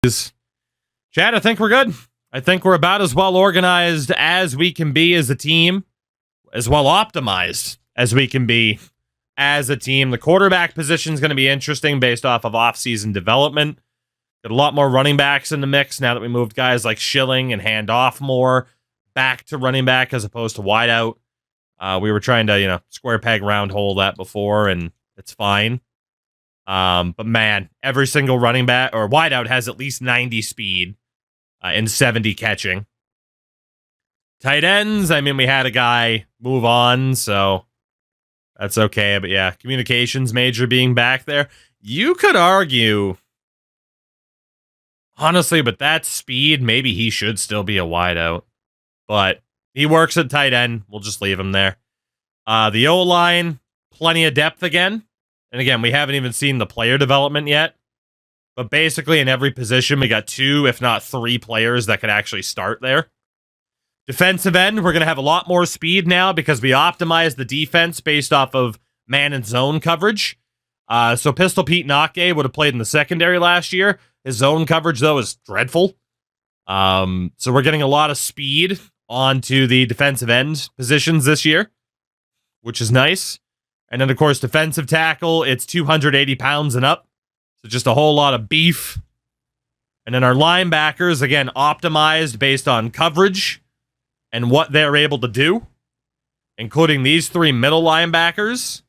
Chad, I think we're good. I think we're about as well organized as we can be as a team, as well optimized as we can be as a team. The quarterback position is going to be interesting based off of offseason development. Got a lot more running backs in the mix now that we moved guys like Schilling and Handoff more back to running back as opposed to wideout. We were trying to, square peg round hole that before, and it's fine. But man, every single running back or wideout has at least 90 speed and 70 catching. Tight ends, we had a guy move on, so that's okay. But yeah, communications major being back there. You could argue, honestly, but that speed, maybe he should still be a wideout. But he works at tight end. We'll just leave him there. The O-line, plenty of depth again. And again, we haven't even seen the player development yet. But basically, in every position, we got 2, if not 3 players that could actually start there. Defensive end, we're going to have a lot more speed now because we optimized the defense based off of man and zone coverage. So Pistol Pete Nake would have played in the secondary last year. His zone coverage, though, is dreadful. So we're getting a lot of speed onto the defensive end positions this year, which is nice. And then, of course, defensive tackle, it's 280 pounds and up. So just a whole lot of beef. And then our linebackers, again, optimized based on coverage and what they're able to do, including these 3 middle linebackers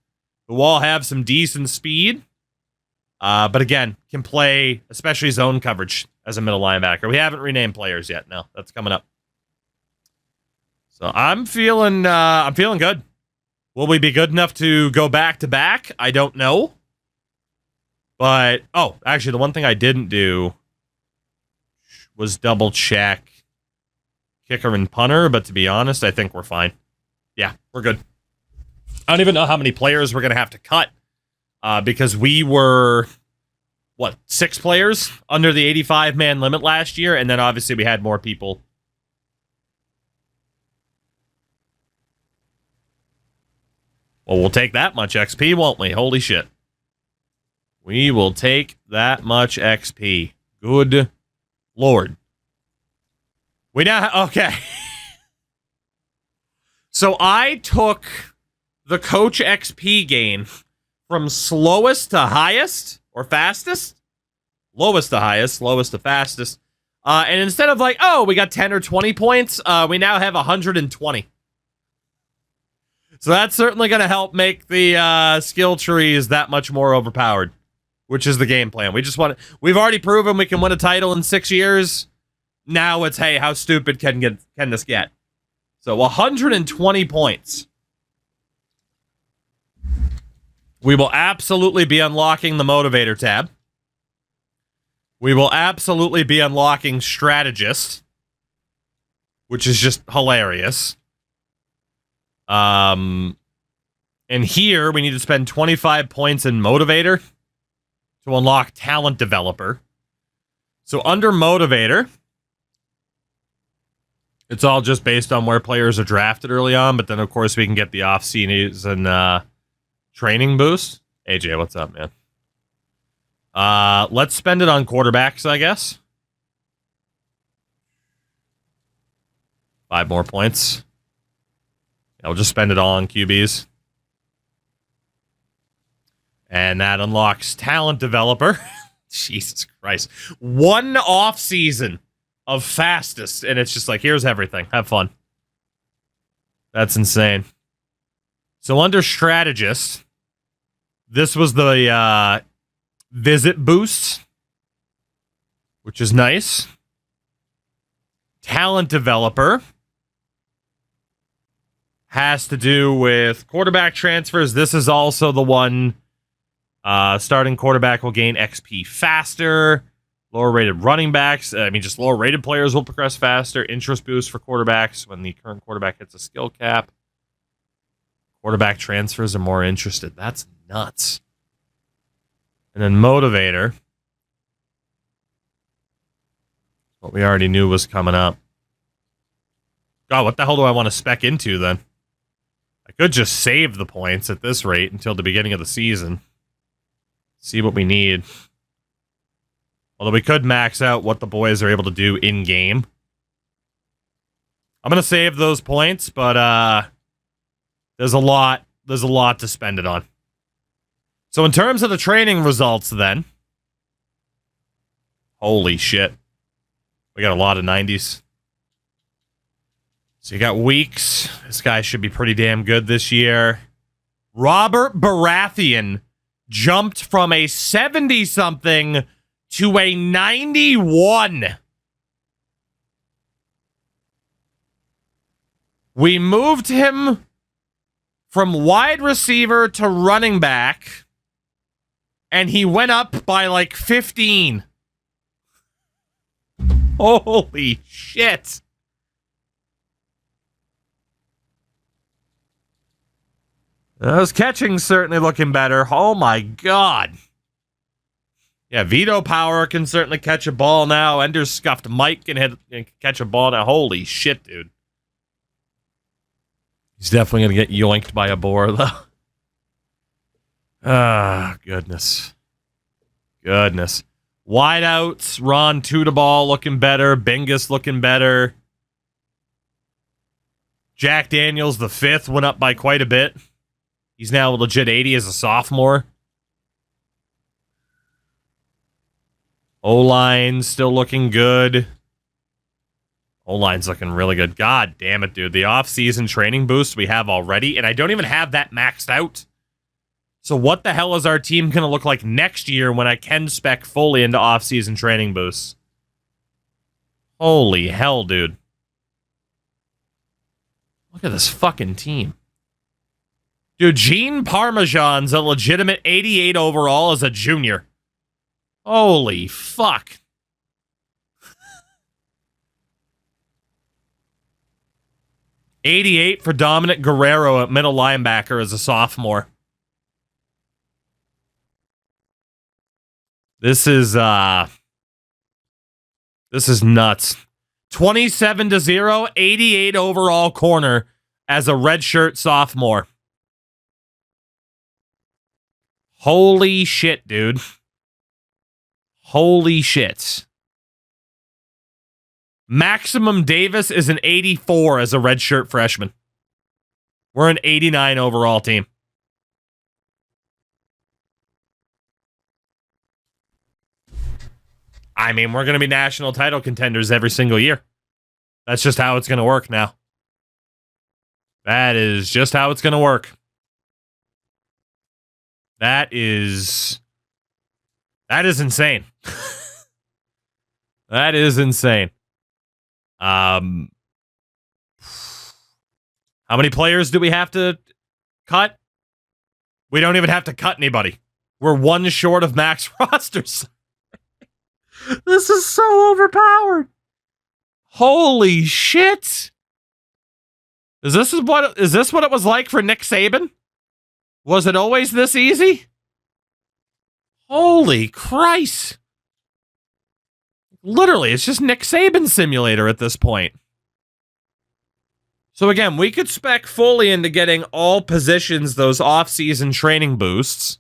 who all have some decent speed. But again, can play, especially zone coverage as a middle linebacker. We haven't renamed players yet. No, that's coming up. So I'm feeling good. Will we be good enough to go back to back? I don't know. But, actually, the one thing I didn't do was double check kicker and punter. But to be honest, I think we're fine. Yeah, we're good. I don't even know how many players we're going to have to cut because we were, 6 players under the 85-man limit last year. And then obviously we had more people. Well, we'll take that much XP, won't we? Holy shit. We will take that much XP. Good Lord. We now... Okay. So I took the coach XP gain from slowest to highest, or fastest? Lowest to highest, lowest to fastest. And instead of we got 10 or 20 points, we now have 120. So that's certainly going to help make the skill trees that much more overpowered, which is the game plan. We've already proven we can win a title in 6 years. Now it's, hey, how stupid can this get? So 120 points. We will absolutely be unlocking the motivator tab. We will absolutely be unlocking strategist, which is just hilarious. And here we need to spend 25 points in motivator to unlock talent developer. So under motivator, it's all just based on where players are drafted early on, but then of course we can get the off-season training boost. AJ, what's up, man? Let's spend it on quarterbacks, I guess. 5 more points. I'll just spend it all on QBs. And that unlocks talent developer. Jesus Christ. 1 off season of fastest. And it's just here's everything. Have fun. That's insane. So under strategist, this was the visit boost, which is nice. Talent developer has to do with quarterback transfers. This is also the one starting quarterback will gain XP faster. Lower rated running backs, just lower rated players will progress faster. Interest boost for quarterbacks when the current quarterback hits a skill cap. Quarterback transfers are more interested. That's nuts. And then motivator. What we already knew was coming up. God, what the hell do I want to spec into then? I could just save the points at this rate until the beginning of the season. See what we need. Although we could max out what the boys are able to do in-game. I'm going to save those points, but there's a lot to spend it on. So in terms of the training results then, holy shit. We got a lot of 90s. So you got Weeks. This guy should be pretty damn good this year. Robert Baratheon jumped from a 70-something to a 91. We moved him from wide receiver to running back, and he went up by like 15. Holy shit. His catching's certainly looking better. Oh my god. Yeah, Veto Power can certainly catch a ball now. Ender's Scuffed Mike can catch a ball now. Holy shit, dude. He's definitely going to get yoinked by a boar, though. Ah, goodness. Goodness. Wideouts, Ron Tudaball looking better. Bingus looking better. Jack Daniels, the 5th, went up by quite a bit. He's now a legit 80 as a sophomore. O-line still looking good. O-line's looking really good. God damn it, dude. The off-season training boost we have already, and I don't even have that maxed out. So what the hell is our team going to look like next year when I can spec fully into off-season training boosts? Holy hell, dude. Look at this fucking team. Dude, Gene Parmesan's a legitimate 88 overall as a junior. Holy fuck. $88 for Dominic Guerrero at middle linebacker as a sophomore. This is nuts. 27-0, 88 overall corner as a redshirt sophomore. Holy shit, dude. Holy shit. Maximum Davis is an 84 as a redshirt freshman. We're an 89 overall team. I mean, we're going to be national title contenders every single year. That's just how it's going to work now. That is just how it's going to work. That is insane. That is insane. How many players do we have to cut? We don't even have to cut anybody. We're one short of max rosters. This is so overpowered. Holy shit. Is this what it was like for Nick Saban? Was it always this easy? Holy Christ. Literally, it's just Nick Saban simulator at this point. So again, we could spec fully into getting all positions those off-season training boosts.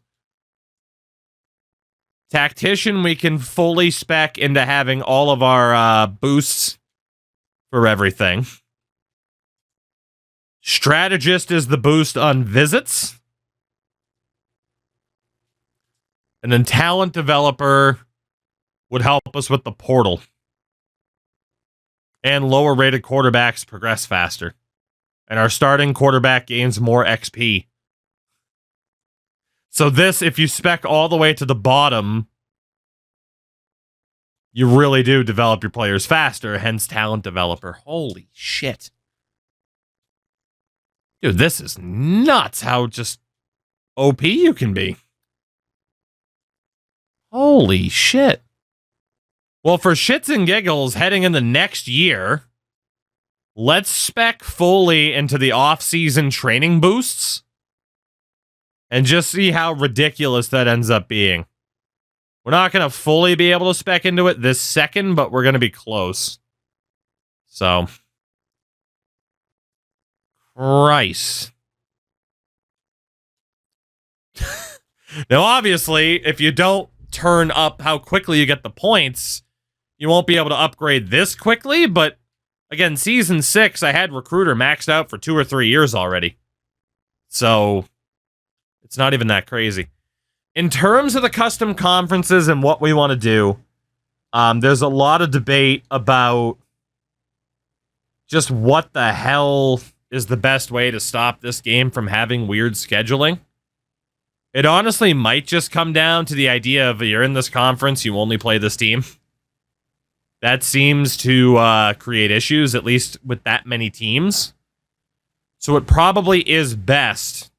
Tactician, we can fully spec into having all of our boosts for everything. Strategist is the boost on visits. And then talent developer would help us with the portal. And lower rated quarterbacks progress faster. And our starting quarterback gains more XP. So this, if you spec all the way to the bottom, you really do develop your players faster, hence talent developer. Holy shit. Dude, this is nuts how just OP you can be. Holy shit. Well, for shits and giggles, heading in the next year, let's spec fully into the off-season training boosts and just see how ridiculous that ends up being. We're not going to fully be able to spec into it this second, but we're going to be close. So, Christ. Now, obviously, if you don't turn up how quickly you get the points, you won't be able to upgrade this quickly. But again, Season 6, I had Recruiter maxed out for 2 or 3 years already. So it's not even that crazy. In terms of the custom conferences and what we want to do, there's a lot of debate about just what the hell is the best way to stop this game from having weird scheduling. It honestly might just come down to the idea of you're in this conference, you only play this team. That seems to create issues, at least with that many teams. So it probably is best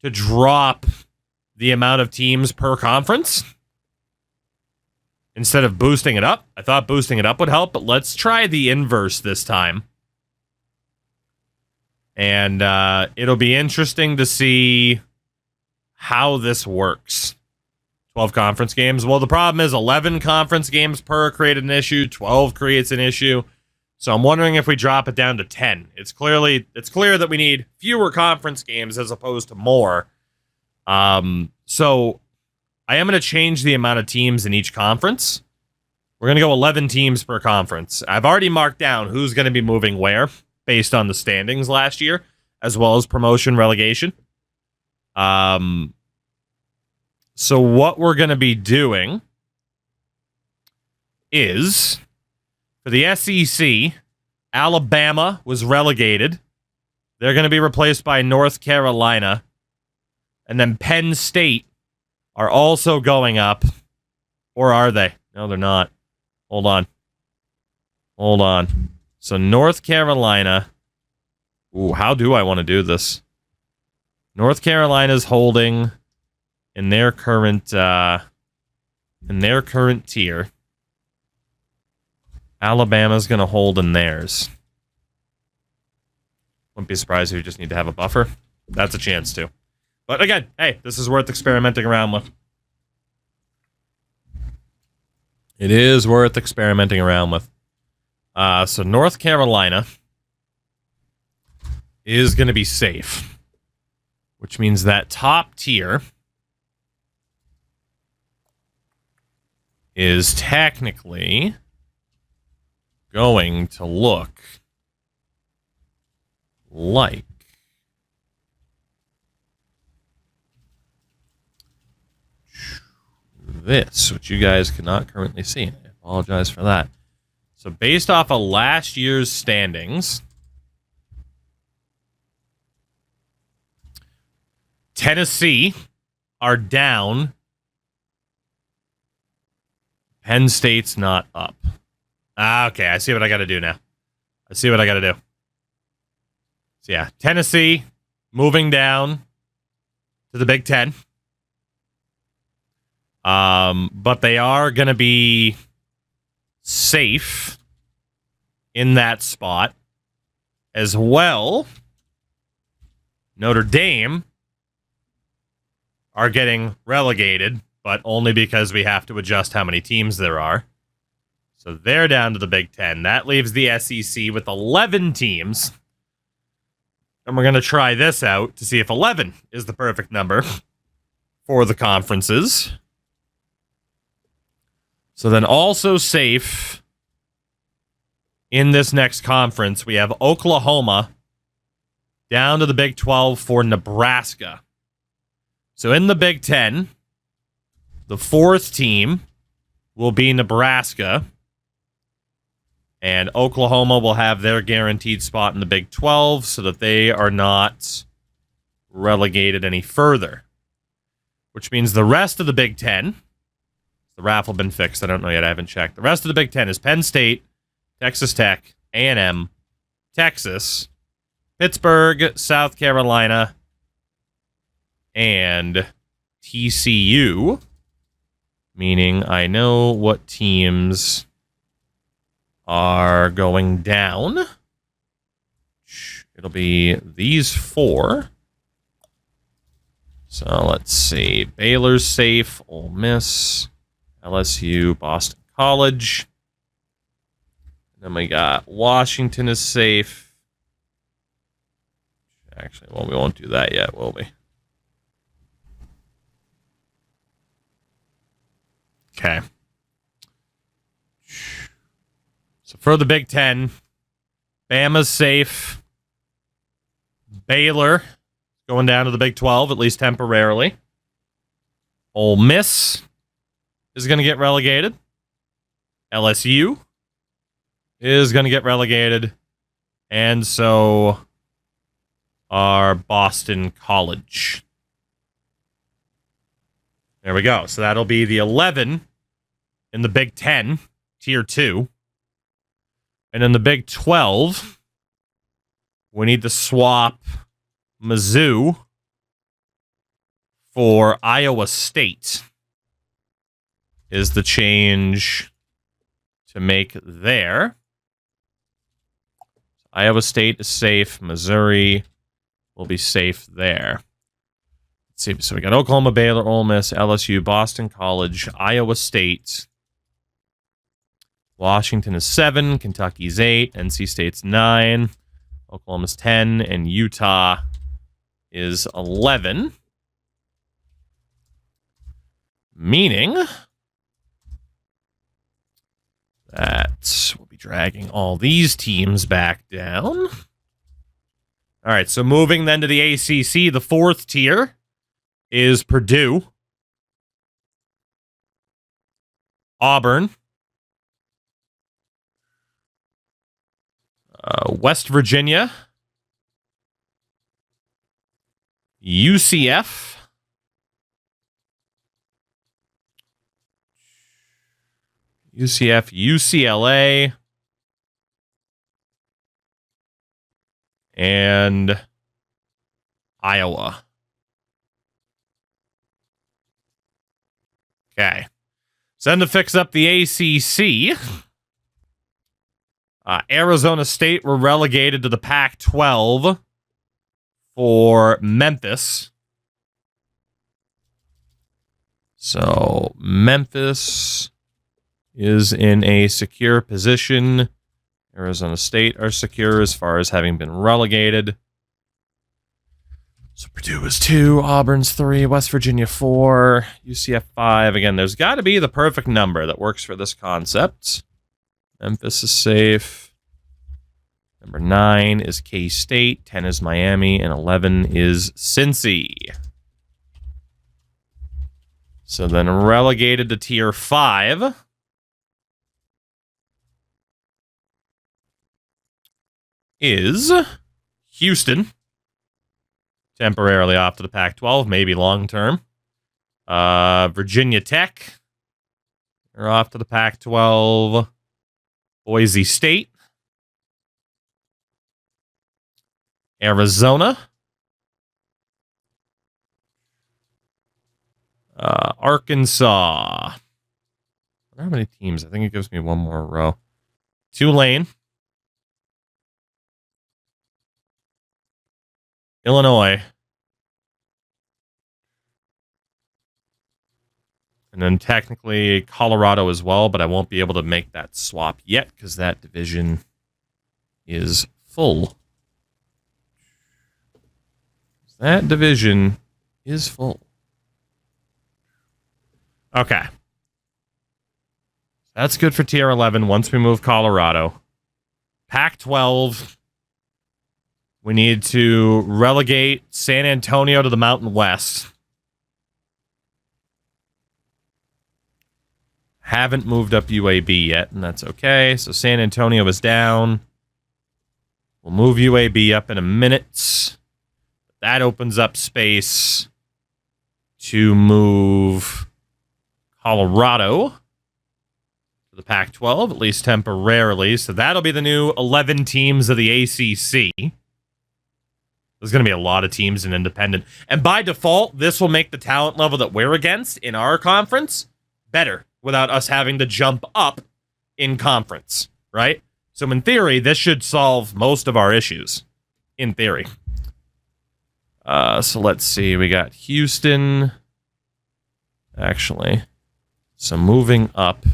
to drop the amount of teams per conference instead of boosting it up. I thought boosting it up would help, but let's try the inverse this time. And it'll be interesting to see how this works. 12 conference games. Well, the problem is 11 conference games per created an issue. 12 creates an issue. So I'm wondering if we drop it down to 10. It's clear that we need fewer conference games as opposed to more. So I am going to change the amount of teams in each conference. We're going to go 11 teams per conference. I've already marked down who's going to be moving where based on the standings last year, as well as promotion relegation. So what we're going to be doing is, for the SEC, Alabama was relegated. They're going to be replaced by North Carolina. And then Penn State are also going up. Or are they? No, they're not. Hold on. So North Carolina. Ooh, how do I want to do this? North Carolina's holding in their current tier. Alabama's going to hold in theirs. Wouldn't be surprised if you just need to have a buffer. That's a chance too. But again, hey, this is worth experimenting around with. It is worth experimenting around with. So North Carolina is going to be safe, which means that top tier is technically going to look like this, which you guys cannot currently see. I apologize for that. So based off of last year's standings, Tennessee are down. Penn State's not up. Okay, I see what I got to do now. So yeah, Tennessee moving down to the Big Ten. But they are going to be safe in that spot as well. Notre Dame are getting relegated, but only because we have to adjust how many teams there are. So they're down to the Big Ten. That leaves the SEC with 11 teams. And we're going to try this out to see if 11 is the perfect number for the conferences. So then also safe in this next conference, we have Oklahoma down to the Big 12 for Nebraska. So in the Big Ten, the fourth team will be Nebraska. And Oklahoma will have their guaranteed spot in the Big 12 so that they are not relegated any further. Which means the rest of the Big 10, the raffle been fixed, I don't know yet, I haven't checked. The rest of the Big 10 is Penn State, Texas Tech, A&M, Texas, Pittsburgh, South Carolina, and TCU. Meaning I know what teams are going down. It'll be these four. So let's see. Baylor's safe. Ole Miss. LSU. Boston College. And then we got Washington is safe. Actually, well, we won't do that yet, will we? Okay. So for the Big Ten, Bama's safe. Baylor going down to the Big 12, at least temporarily. Ole Miss is going to get relegated. LSU is going to get relegated. And so are Boston College. There we go. So that'll be the 11 in the Big 10, Tier 2. And in the Big 12, we need to swap Mizzou for Iowa State is the change to make there. Iowa State is safe. Missouri will be safe there. Let's see. So we got Oklahoma, Baylor, Ole Miss, LSU, Boston College, Iowa State. Washington is 7. Kentucky's 8. NC State's 9. Oklahoma's 10. And Utah is 11. Meaning that we'll be dragging all these teams back down. All right, so moving then to the ACC, the 4th tier is Purdue, Auburn, West Virginia, UCF, UCLA, and Iowa. Okay. So then to fix up the ACC, Arizona State were relegated to the Pac-12 for Memphis. So Memphis is in a secure position. Arizona State are secure as far as having been relegated. So Purdue is 2, Auburn's 3, West Virginia 4, UCF 5. Again, there's got to be the perfect number that works for this concept. Memphis is safe. Number 9 is K-State, 10 is Miami, and 11 is Cincy. So then relegated to Tier 5 is Houston. Temporarily off to the Pac-12, maybe long-term. Virginia Tech are off to the Pac-12. Boise State. Arizona. Arkansas. I wonder how many teams. I think it gives me one more row. Tulane. Illinois. And then technically Colorado as well, but I won't be able to make that swap yet because that division is full. That division is full. Okay. That's good for Tier 11 once we move Colorado. Pac-12. We need to relegate San Antonio to the Mountain West. Haven't moved up UAB yet, and that's okay. So San Antonio is down. We'll move UAB up in a minute. That opens up space to move Colorado to the Pac-12, at least temporarily. So that'll be the new 11 teams of the ACC. There's going to be a lot of teams in independent. And by default, this will make the talent level that we're against in our conference better without us having to jump up in conference, right? So in theory, this should solve most of our issues. In theory. So let's see. We got Houston. Actually. So moving up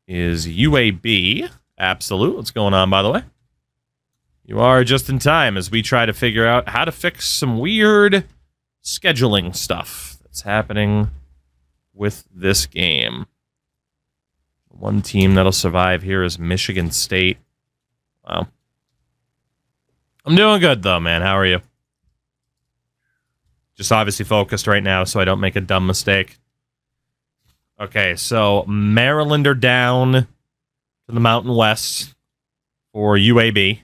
is UAB. Absolute. What's going on, by the way? You are just in time as we try to figure out how to fix some weird scheduling stuff that's happening with this game. One team that'll survive here is Michigan State. Wow. I'm doing good, though, man. How are you? Just obviously focused right now so I don't make a dumb mistake. Okay, so Maryland are down to the Mountain West for UAB.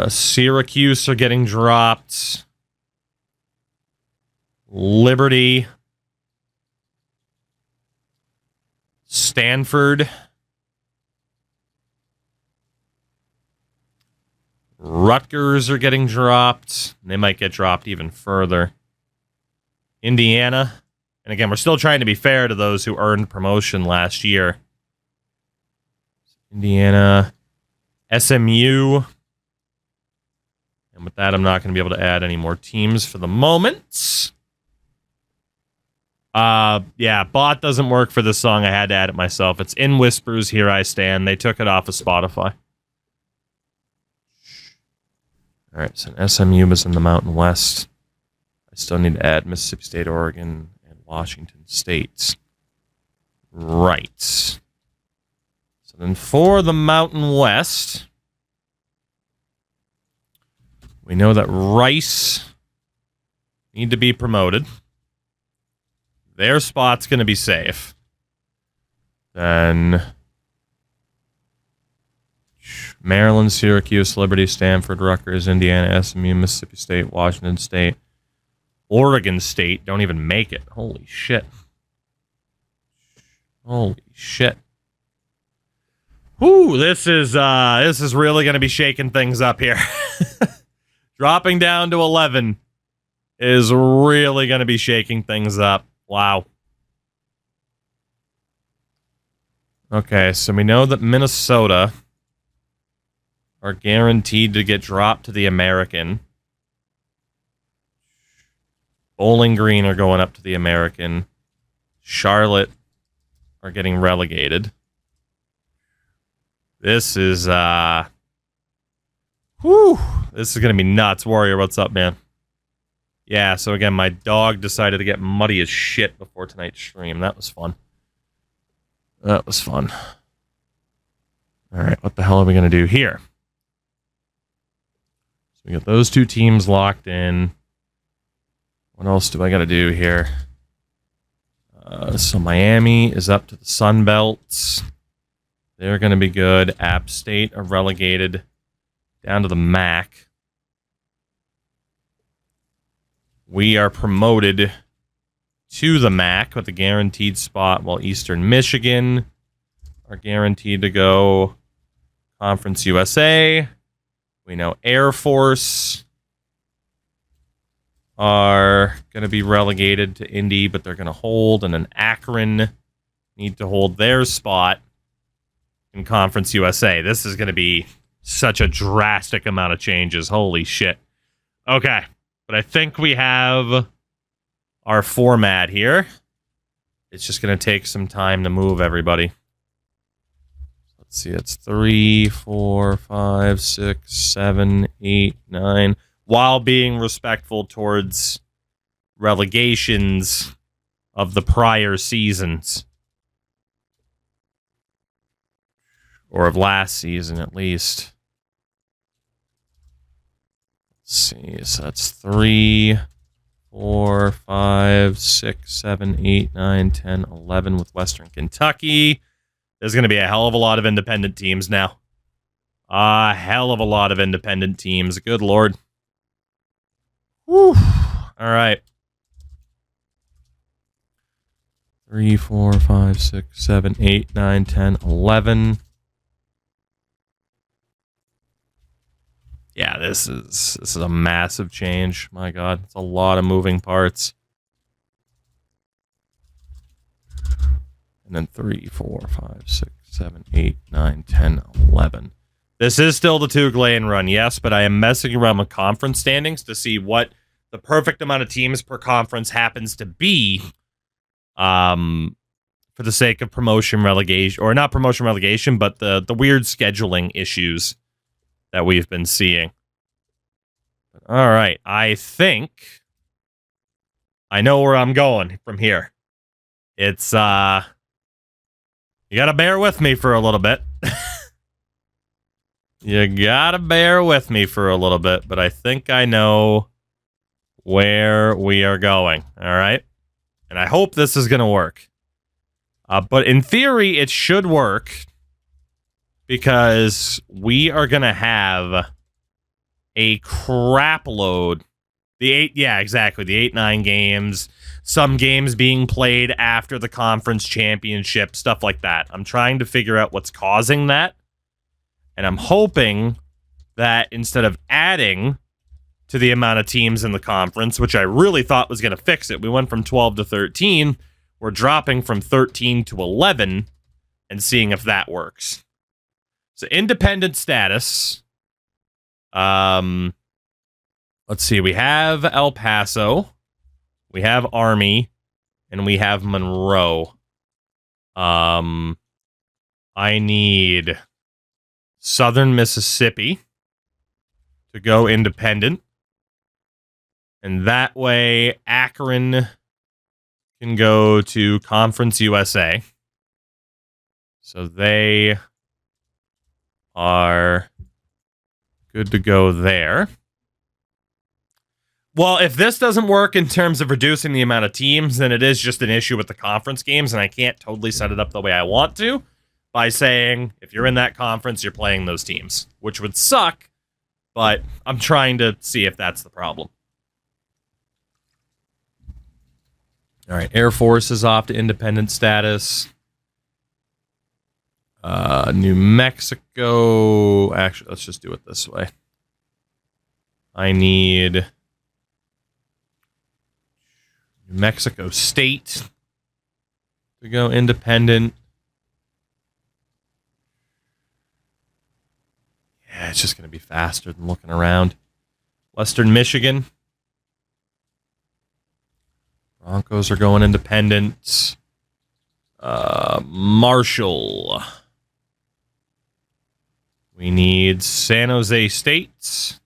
Syracuse are getting dropped. Liberty. Stanford. Rutgers are getting dropped. They might get dropped even further. Indiana. And again, we're still trying to be fair to those who earned promotion last year. Indiana. SMU. And with that, I'm not going to be able to add any more teams for the moment. Yeah, bot doesn't work for this song. I had to add it myself. It's In Whispers, Here I Stand. They took it off of Spotify. All right, so SMU is in the Mountain West. I still need to add Mississippi State, Oregon, and Washington State. Right. So then for the Mountain West, we know that Rice need to be promoted. Their spot's going to be safe. Then Maryland, Syracuse, Liberty, Stanford, Rutgers, Indiana, SMU, Mississippi State, Washington State, Oregon State don't even make it. Holy shit. Holy shit. Whew, this is really going to be shaking things up here. Dropping down to 11 is really going to be shaking things up. Wow. Okay, so we know that Minnesota are guaranteed to get dropped to the American. Bowling Green are going up to the American. Charlotte are getting relegated. This is, this is going to be nuts. Warrior, what's up, man? Yeah, so again, my dog decided to get muddy as shit before tonight's stream. That was fun. That was fun. All right, what the hell are we going to do here? So we got those two teams locked in. What else do I got to do here? So Miami is up to the Sun Belt. They're going to be good. App State are relegated down to the MAC. We are promoted to the MAC with a guaranteed spot, while Eastern Michigan are guaranteed to go Conference USA. We know Air Force are going to be relegated to Indy, but they're going to hold, and then Akron need to hold their spot in Conference USA. This is going to be such a drastic amount of changes. Holy shit. Okay, but I think we have our format here. It's just going to take some time to move everybody. Let's see, it's 3, 4, 5, 6, 7, 8, 9, while being respectful towards relegations of the prior seasons. Or of last season, at least. Let's see, so that's 3, 4, 5, 6, 7, 8, 9, 10, 11 with Western Kentucky. There's going to be a hell of a lot of independent teams now. A hell of a lot of independent teams. Good Lord. Whew. All right. 3, 4, 5, 6, 7, 8, 9, 10, 11. Yeah, this is a massive change. My God, it's a lot of moving parts. And then 3, 4, 5, 6, 7, 8, 9, 10, 11. This is still the TOUGLANE run, yes, but I am messing around with conference standings to see what the perfect amount of teams per conference happens to be for the sake of promotion relegation, or not promotion relegation, but the weird scheduling issues that we've been seeing. All right, I think I know where I'm going from here. It's You gotta bear with me for a little bit. You gotta bear with me for a little bit, but I think I know where we are going, all right? And I hope this is gonna work. But in theory, it should work because we are gonna have a crap load. The 8-9 games. Some games being played after the conference championship, stuff like that. I'm trying to figure out what's causing that. And I'm hoping that instead of adding to the amount of teams in the conference, which I really thought was going to fix it, we went from 12 to 13. We're dropping from 13 to 11 and seeing if that works. So independent status. Let's see. We have El Paso. We have Army, and we have Monroe. I need Southern Mississippi to go independent. And that way, Akron can go to Conference USA. So they are good to go there. Well, if this doesn't work in terms of reducing the amount of teams, then it is just an issue with the conference games, and I can't totally set it up the way I want to by saying, if you're in that conference, you're playing those teams, which would suck, but I'm trying to see if that's the problem. All right, Air Force is off to independent status. New Mexico. Actually, let's just do it this way. I need New Mexico State to go independent. Yeah, it's just going to be faster than looking around. Western Michigan. Broncos are going independent. Marshall. We need San Jose State.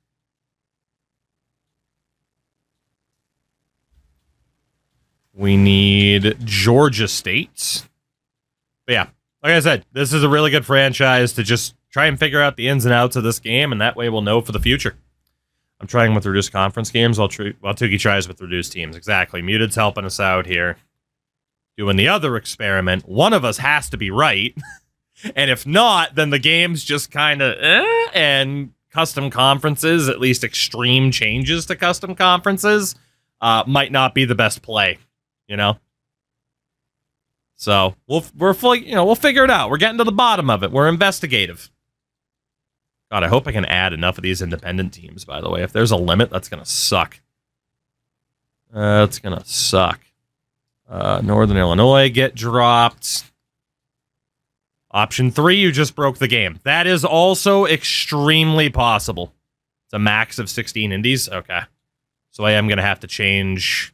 We need Georgia State. But yeah, like I said, this is a really good franchise to just try and figure out the ins and outs of this game, and that way we'll know for the future. I'm trying with reduced conference games while Tookie tries with reduced teams. Exactly. Muted's helping us out here. Doing the other experiment. One of us has to be right. And if not, then the game's just kind of and custom conferences, at least extreme changes to custom conferences, might not be the best play, you know? So we'll figure it out. We're getting to the bottom of it. We're investigative. God, I hope I can add enough of these independent teams, by the way. If there's a limit, that's going to suck. That's going to suck. Northern Illinois get dropped. Option 3, you just broke the game. That is also extremely possible. It's a max of 16 indies? Okay. So I am going to have to change.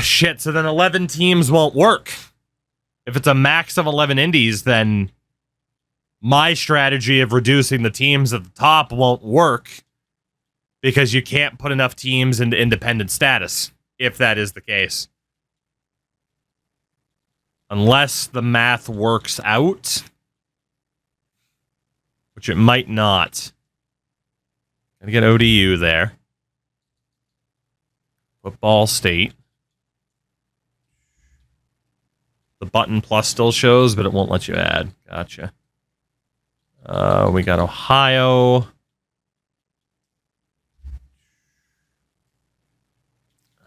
Shit, so then 11 teams won't work. If it's a max of 11 indies, then my strategy of reducing the teams at the top won't work because you can't put enough teams into independent status, if that is the case. Unless the math works out, which it might not. Gotta get ODU there. Football State. The button plus still shows, but it won't let you add. Gotcha. We got Ohio.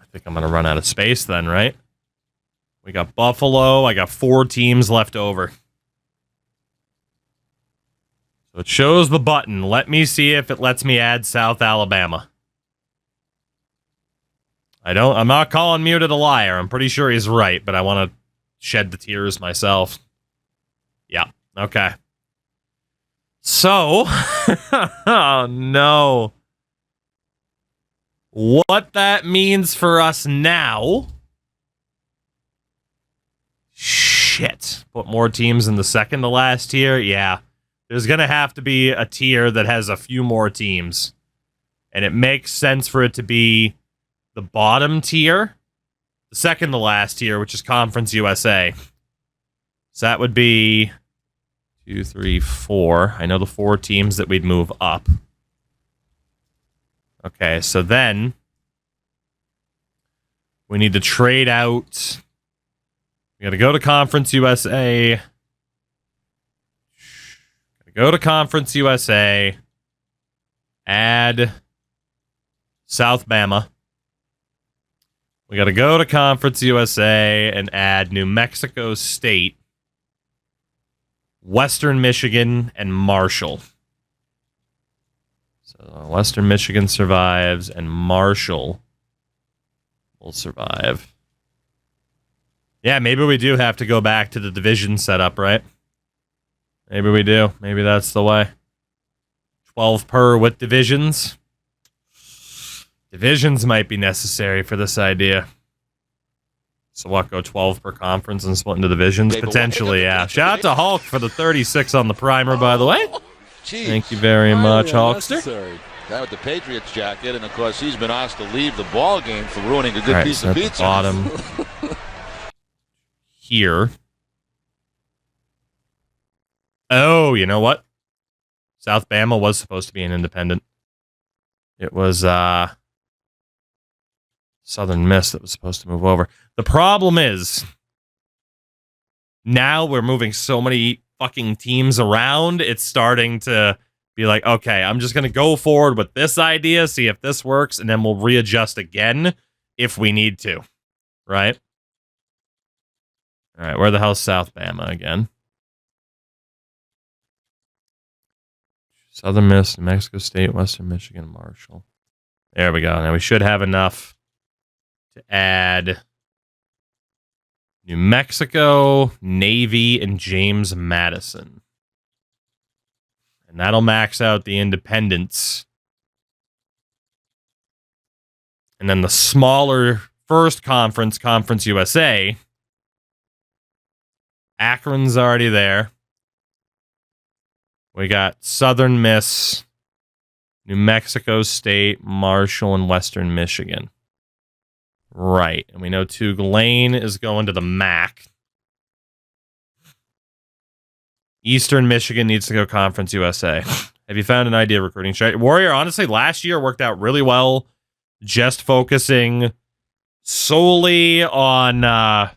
I think I'm going to run out of space then, right? We got Buffalo. I got 4 teams left over. So it shows the button. Let me see if it lets me add South Alabama. I'm not calling Muted a liar. I'm pretty sure he's right, but I want to shed the tears myself. Yeah. Okay. So, oh no. What that means for us now. Shit. Put more teams in the second to last tier? Yeah. There's going to have to be a tier that has a few more teams. And it makes sense for it to be the bottom tier, the second to last tier, which is Conference USA. So that would be 2, 3, 4. I know the 4 teams that we'd move up. Okay, so then we need to trade out. We got to go to Conference USA. Go to Conference USA. Add South Bama. We got to go to Conference USA and add New Mexico State, Western Michigan, and Marshall. So Western Michigan survives, and Marshall will survive. Yeah, maybe we do have to go back to the division setup, right? Maybe we do. Maybe that's the way. 12 per with divisions. Divisions might be necessary for this idea. So what, go 12 per conference and split into divisions? Potentially, yeah. Shout out to Hulk for the 36 on the primer, by the way. Thank you very much, Hulkster. That with the Patriots jacket, and of course he's been asked to leave the ball game for ruining a good piece of pizza. Bottom here. Oh, you know what? South Bama was supposed to be an independent. It was Southern Miss that was supposed to move over. The problem is, now we're moving so many fucking teams around, it's starting to be like, okay, I'm just going to go forward with this idea, see if this works, and then we'll readjust again if we need to. Right? All right, where the hell's South Bama again? Southern Miss, New Mexico State, Western Michigan, Marshall. There we go. Now we should have enough to add New Mexico, Navy, and James Madison. And that'll max out the independents. And then the smaller first conference, Conference USA. Akron's already there. We got Southern Miss, New Mexico State, Marshall, and Western Michigan. Right. And we know TOUGLANE is going to the MAC. Eastern Michigan needs to go Conference USA. Have you found an idea of recruiting strategy? Warrior, honestly, last year worked out really well. Just focusing solely on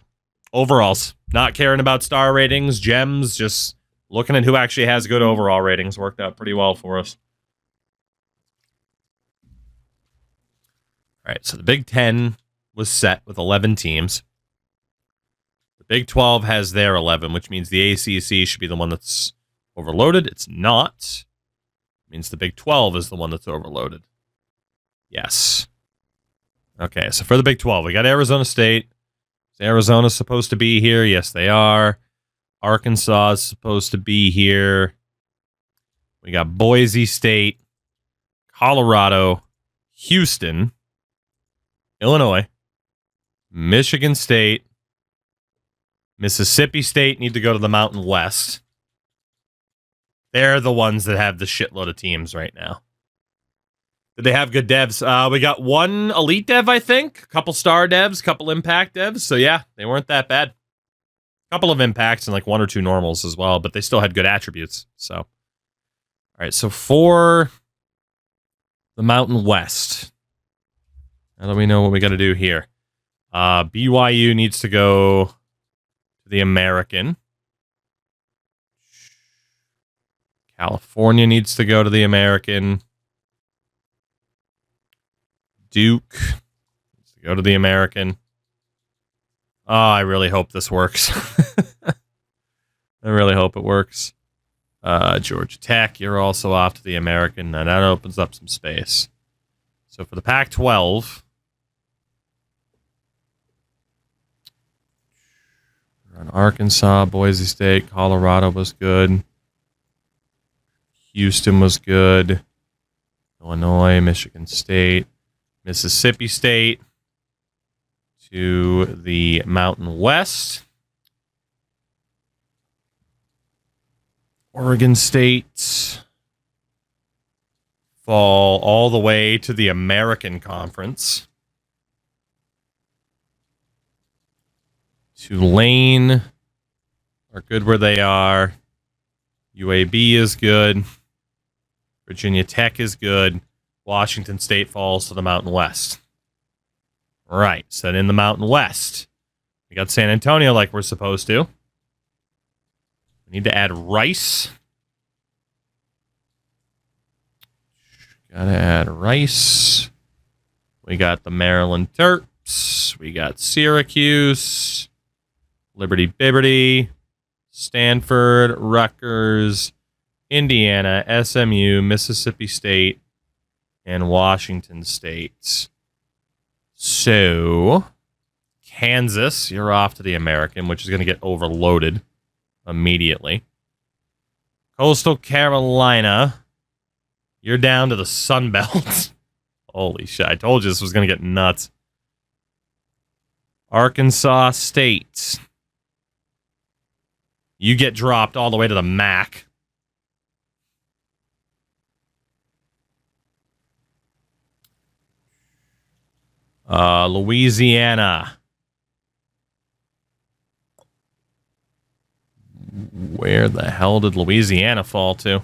overalls. Not caring about star ratings, gems, just looking at who actually has good overall ratings. Worked out pretty well for us. All right, so the Big Ten was set with 11 teams. The Big 12 has their 11, which means the ACC should be the one that's overloaded. It's not. It means the Big 12 is the one that's overloaded. Yes. Okay, so for the Big 12, we got Arizona State. Is Arizona supposed to be here? Yes, they are. Arkansas is supposed to be here. We got Boise State, Colorado, Houston, Illinois, Michigan State, Mississippi State need to go to the Mountain West. They're the ones that have the shitload of teams right now. Did they have good devs? We got one elite dev, I think. A couple star devs, couple impact devs. So yeah, they weren't that bad. A couple of impacts and like 1 or 2 normals as well, but they still had good attributes. So, all right. So for the Mountain West, now that we know what we got to do here, BYU needs to go to the American. California needs to go to the American. Duke needs to go to the American. Oh, I really hope this works. I really hope it works. Georgia Tech, you're also off to the American, and that opens up some space. So for the Pac-12, we're on Arkansas, Boise State, Colorado was good. Houston was good. Illinois, Michigan State, Mississippi State to the Mountain West. Oregon State fall all the way to the American Conference. Tulane, are good where they are. UAB is good. Virginia Tech is good. Washington State falls to the Mountain West. Right, so in the Mountain West, we got San Antonio like we're supposed to. We need to add Rice. Gotta add Rice. We got the Maryland Terps. We got Syracuse. Liberty Bibberty. Stanford. Rutgers. Indiana. SMU. Mississippi State. And Washington State. So, Kansas, you're off to the American, which is going to get overloaded immediately. Coastal Carolina, you're down to the Sun Belt. Holy shit, I told you this was going to get nuts. Arkansas State, you get dropped all the way to the MAC. Louisiana. Where the hell did Louisiana fall to?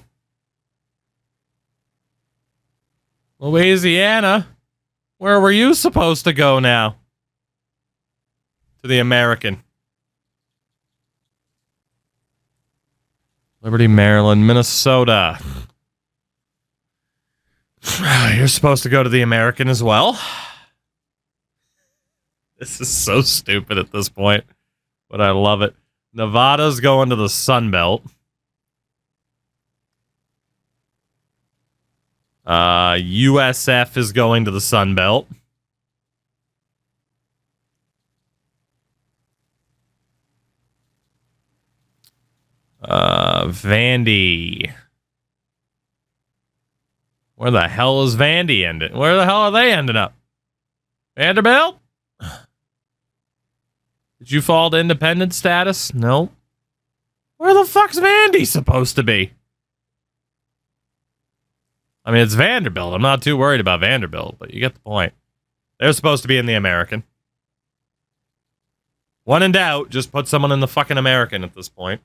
Louisiana? Where were you supposed to go now? To the American. Liberty, Maryland, Minnesota. You're supposed to go to the American as well. This is so stupid at this point, but I love it. Nevada's going to the Sun Belt. USF is going to the Sun Belt. Vandy. Where the hell is Vandy ending? Where the hell are they ending up? Vanderbilt? Did you fall to independent status? No. Where the fuck's Vandy supposed to be? I mean, it's Vanderbilt. I'm not too worried about Vanderbilt, but you get the point. They're supposed to be in the American. When in doubt, just put someone in the fucking American at this point.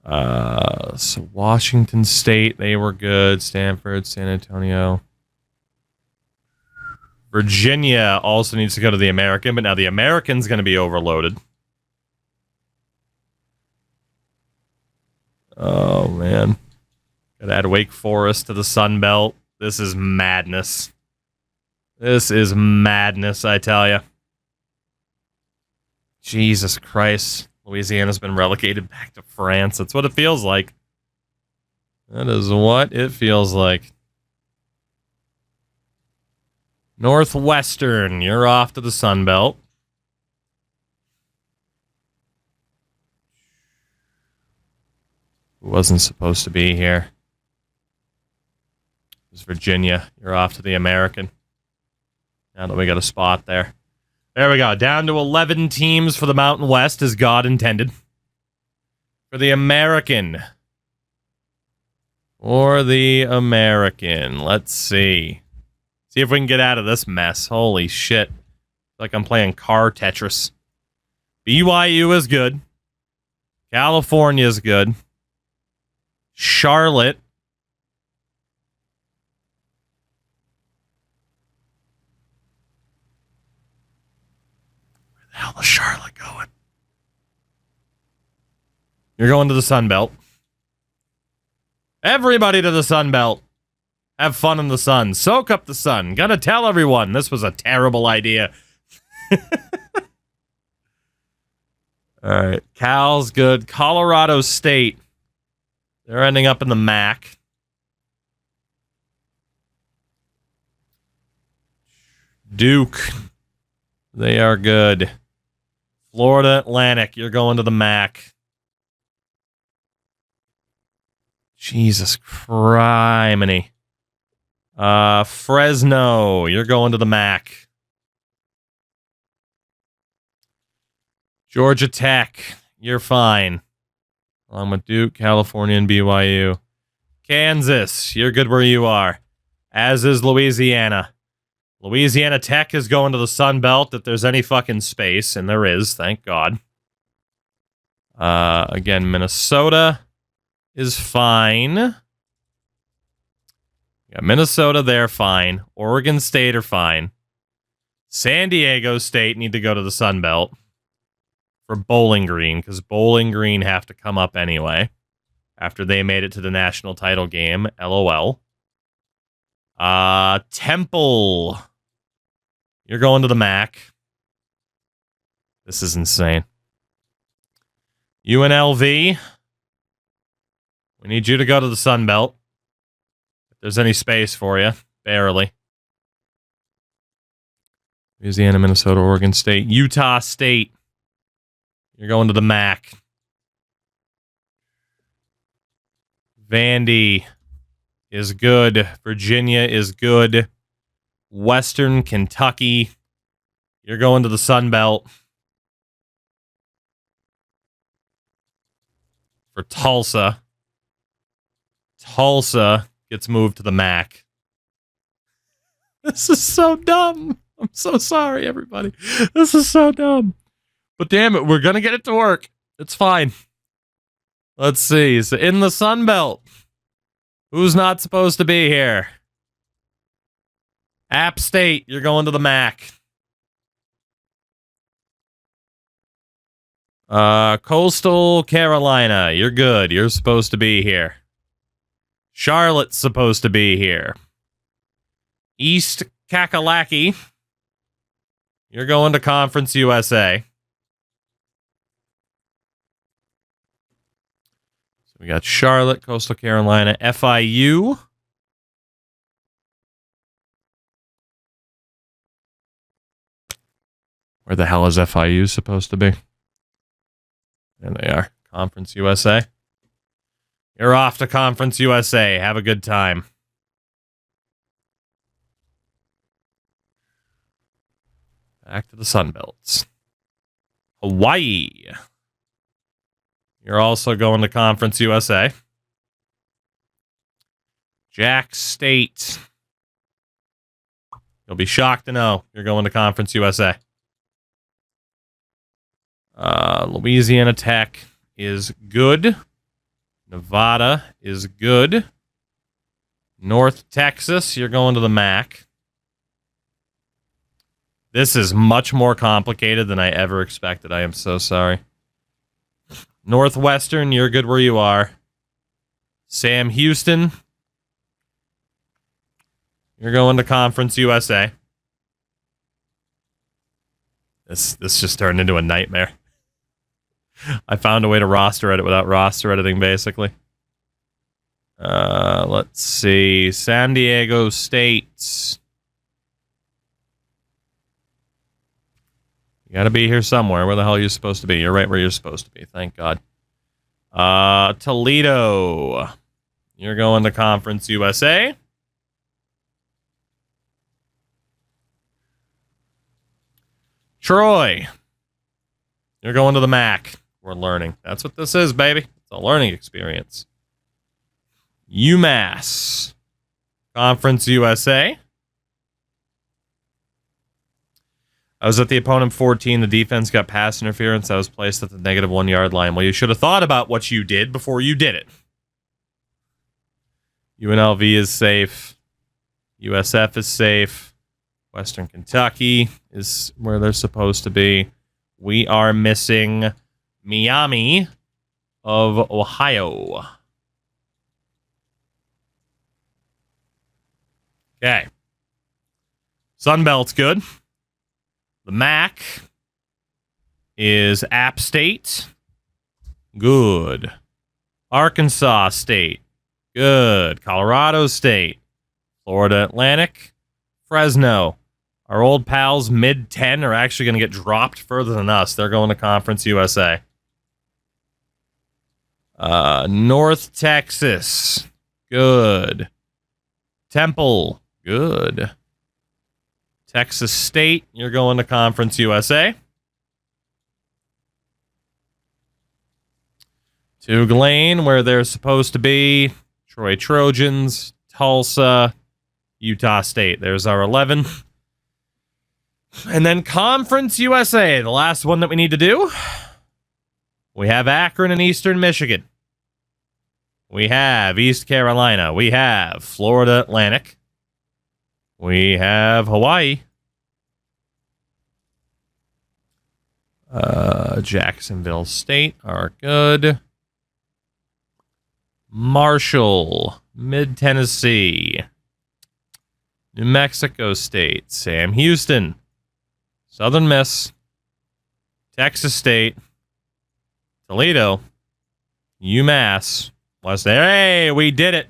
So Washington State, they were good. Stanford, San Antonio. Virginia also needs to go to the American, but now the American's going to be overloaded. Oh, man. Gotta add Wake Forest to the Sun Belt. This is madness. This is madness, I tell you. Jesus Christ. Louisiana's been relegated back to France. That's what it feels like. That is what it feels like. Northwestern, you're off to the Sun Belt. Who wasn't supposed to be here? It was Virginia. You're off to the American. Now that we got a spot there. There we go. Down to 11 teams for the Mountain West, as God intended. For the American. For the American. Let's see. See if we can get out of this mess. Holy shit. Like I'm playing car Tetris. BYU is good. California is good. Charlotte. Where the hell is Charlotte going? You're going to the Sun Belt. Everybody to the Sun Belt. Have fun in the sun. Soak up the sun. Gotta tell everyone this was a terrible idea. All right. Cal's good. Colorado State. They're ending up in the MAC. Duke. They are good. Florida Atlantic. You're going to the MAC. Jesus criminy. Fresno, you're going to the MAC. Georgia Tech, you're fine. Along with Duke, California, and BYU. Kansas, you're good where you are. As is Louisiana. Louisiana Tech is going to the Sun Belt if there's any fucking space, and there is, thank God. Again, Minnesota is fine. Yeah, Minnesota, they're fine. Oregon State are fine. San Diego State need to go to the Sun Belt for Bowling Green, because Bowling Green have to come up anyway after they made it to the national title game. LOL. Temple. You're going to the MAC. This is insane. UNLV. We need you to go to the Sun Belt. If there's any space for you. Barely. Louisiana, Minnesota, Oregon State. Utah State. You're going to the MAC. Vandy is good. Virginia is good. Western Kentucky. You're going to the Sun Belt. For Tulsa. Tulsa gets moved to the MAC. This is so dumb. I'm so sorry, everybody. This is so dumb. But damn it, we're going to get it to work. It's fine. Let's see. So in the Sun Belt, who's not supposed to be here? App State, you're going to the MAC. Coastal Carolina, you're good. You're supposed to be here. Charlotte's supposed to be here. East Kakalaki, you're going to Conference USA. So we got Charlotte, Coastal Carolina, FIU. Where the hell is FIU supposed to be? There they are. Conference USA. You're off to Conference USA. Have a good time. Back to the Sun Belts. Hawaii. You're also going to Conference USA. Jack State. You'll be shocked to know you're going to Conference USA. Louisiana Tech is good. Nevada is good. North Texas, you're going to the MAC. This is much more complicated than I ever expected. I am so sorry. Northwestern, you're good where you are. Sam Houston, you're going to Conference USA. This just turned into a nightmare. I found a way to roster edit without roster editing, basically. Let's see. San Diego State. You gotta be here somewhere. Where the hell are you supposed to be? You're right where you're supposed to be. Thank God. Toledo. You're going to Conference USA. Troy. You're going to the MAC. We're learning. That's what this is, baby. It's a learning experience. UMass. Conference USA. I was at the opponent 14. The defense got pass interference. I was placed at the -1 yard line. Well, you should have thought about what you did before you did it. UNLV is safe. USF is safe. Western Kentucky is where they're supposed to be. We are missing Miami of Ohio. Okay. Sunbelt's good. The MAC is App State. Good. Arkansas State. Good. Colorado State. Florida Atlantic. Fresno. Our old pals, mid-10, are actually going to get dropped further than us. They're going to Conference USA. North Texas. Good. Temple. Good. Texas State, you're going to Conference USA. TOUGLANE, where they're supposed to be. Troy Trojans. Tulsa. Utah State. There's our 11. And then Conference USA, the last one that we need to do. We have Akron and Eastern Michigan. We have East Carolina. We have Florida Atlantic. We have Hawaii. Jacksonville State are good. Marshall, Mid-Tennessee. New Mexico State, Sam Houston. Southern Miss. Texas State. Toledo. UMass. West. Hey, we did it.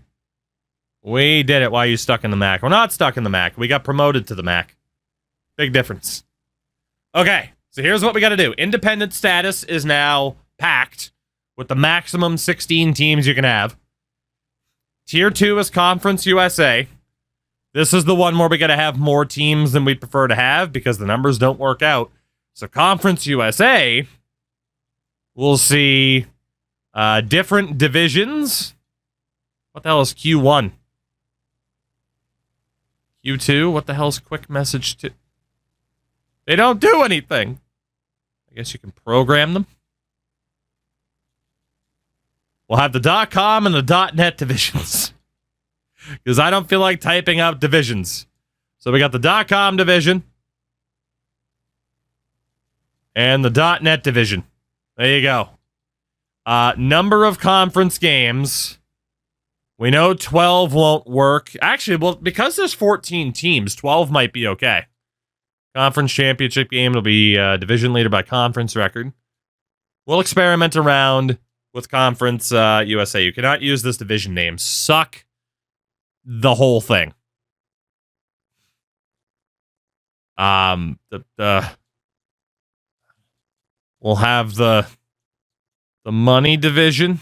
We did it. Why are you stuck in the MAC? We're not stuck in the MAC. We got promoted to the MAC. Big difference. Okay, so here's what we got to do. Independent status is now packed with the maximum 16 teams you can have. Tier 2 is Conference USA. This is the one where we got to have more teams than we'd prefer to have because the numbers don't work out. So Conference USA, we'll see different divisions. What the hell is Q1? Q2? What the hell is quick message 2? They don't do anything. I guess you can program them. We'll have the .com and the .net divisions. Because I don't feel like typing out divisions. So we got the .com division. And the .net division. There you go. Number of conference games. We know 12 won't work. Actually, well, because there's 14 teams, 12 might be okay. Conference championship game will be division leader by conference record. We'll experiment around with Conference USA. You cannot use this division name. Suck the whole thing. We'll have the money division.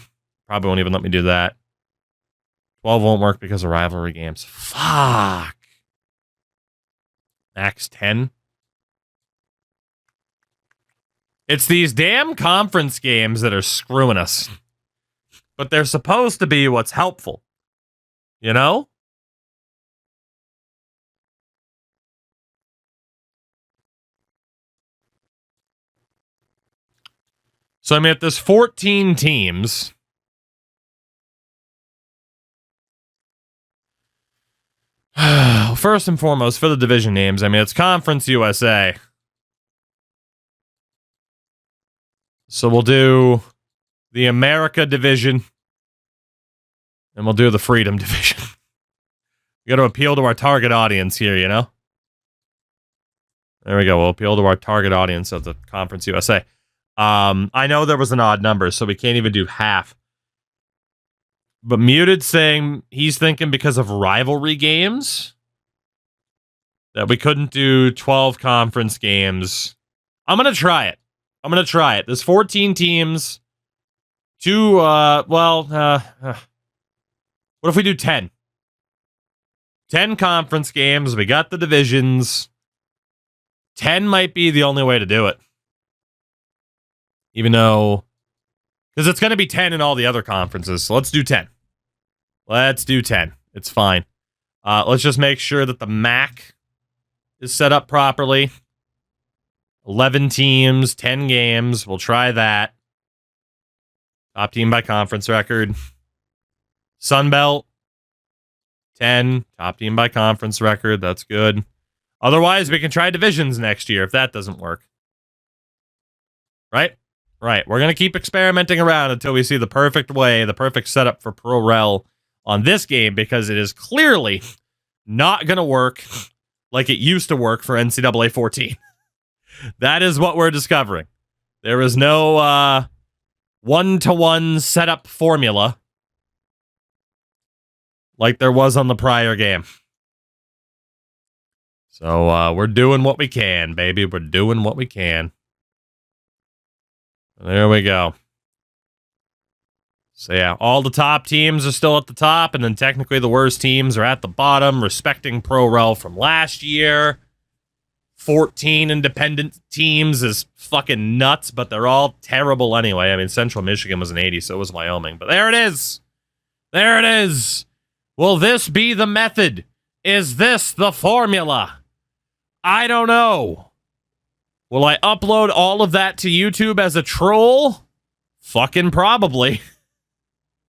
Probably won't even let me do that. 12 won't work because of rivalry games. Fuck. Max 10. It's these damn conference games that are screwing us. But they're supposed to be what's helpful. You know? So, I mean, if there's 14 teams, first and foremost, for the division names, I mean, it's Conference USA. So we'll do the America division, and we'll do the Freedom division. We got to appeal to our target audience here, you know? There we go. We'll appeal to our target audience of the Conference USA. I know there was an odd number, so we can't even do half. But Muted saying he's thinking because of rivalry games that we couldn't do 12 conference games. I'm going to try it. There's 14 teams. What if we do 10? 10 conference games. We got the divisions. 10 might be the only way to do it. Even though, because it's going to be 10 in all the other conferences. So let's do 10. It's fine. Let's just make sure that the MAC is set up properly. 11 teams, 10 games. We'll try that. Top team by conference record. Sunbelt, 10. Top team by conference record. That's good. Otherwise, we can try divisions next year if that doesn't work. Right? Right. We're going to keep experimenting around until we see the perfect way, the perfect setup for Pro Rel on this game, because it is clearly not going to work like it used to work for NCAA 14. That is what we're discovering. There is no one-to-one setup formula like there was on the prior game. So we're doing what we can, baby. We're doing what we can. There we go. So yeah, all the top teams are still at the top, and then technically the worst teams are at the bottom, respecting Pro Rel from last year. 14 independent teams is fucking nuts, but they're all terrible anyway. I mean, Central Michigan was an 80, so was Wyoming. But there it is. There it is. Will this be the method? Is this the formula? I don't know. Will I upload all of that to YouTube as a troll Fucking probably.